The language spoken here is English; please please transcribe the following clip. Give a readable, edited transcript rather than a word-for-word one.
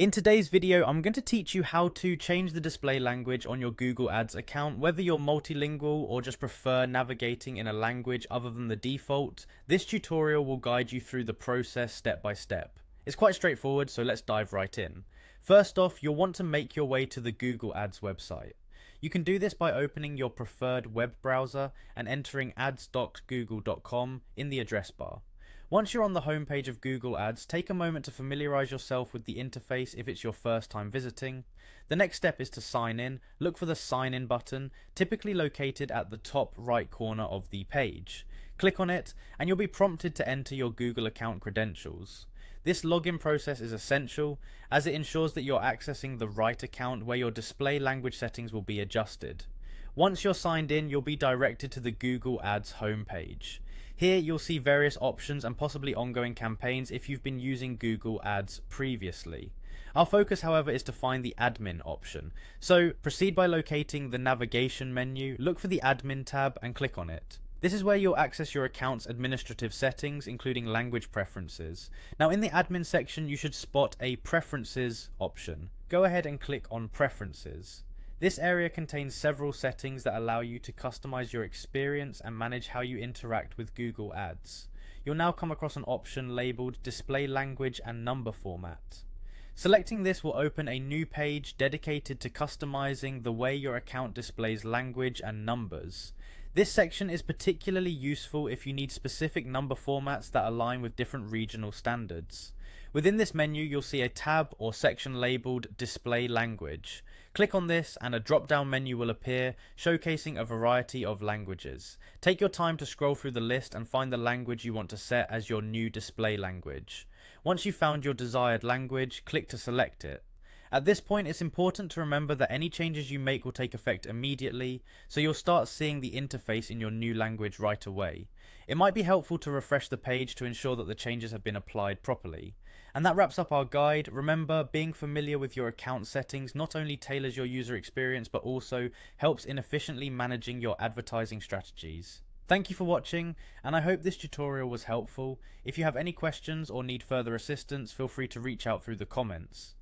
In today's video, I'm going to teach you how to change the display language on your Google Ads account. Whether you're multilingual or just prefer navigating in a language other than the default, this tutorial will guide you through the process step by step. It's quite straightforward, so let's dive right in. First off, you'll want to make your way to the Google Ads website. You can do this by opening your preferred web browser and entering ads.google.com in the address bar. Once you're on the homepage of Google Ads, take a moment to familiarize yourself with the interface if it's your first time visiting. The next step is to sign in. Look for the sign in button, typically located at the top right corner of the page. Click on it and you'll be prompted to enter your Google account credentials. This login process is essential as it ensures that you're accessing the right account where your display language settings will be adjusted. Once you're signed in, you'll be directed to the Google Ads homepage. Here you'll see various options and possibly ongoing campaigns if you've been using Google Ads previously. Our focus, however, is to find the admin option. So proceed by locating the navigation menu, look for the admin tab and click on it. This is where you'll access your account's administrative settings, including language preferences. Now in the admin section, you should spot a preferences option. Go ahead and click on preferences. This area contains several settings that allow you to customize your experience and manage how you interact with Google Ads. You'll now come across an option labeled Display Language and Number Format. Selecting this will open a new page dedicated to customizing the way your account displays language and numbers. This section is particularly useful if you need specific number formats that align with different regional standards. Within this menu, you'll see a tab or section labeled Display Language. Click on this and a drop-down menu will appear, showcasing a variety of languages. Take your time to scroll through the list and find the language you want to set as your new display language. Once you've found your desired language, click to select it. At this point, it's important to remember that any changes you make will take effect immediately, so you'll start seeing the interface in your new language right away. It might be helpful to refresh the page to ensure that the changes have been applied properly. And that wraps up our guide. Remember, being familiar with your account settings not only tailors your user experience, but also helps in efficiently managing your advertising strategies. Thank you for watching, and I hope this tutorial was helpful. If you have any questions or need further assistance, feel free to reach out through the comments.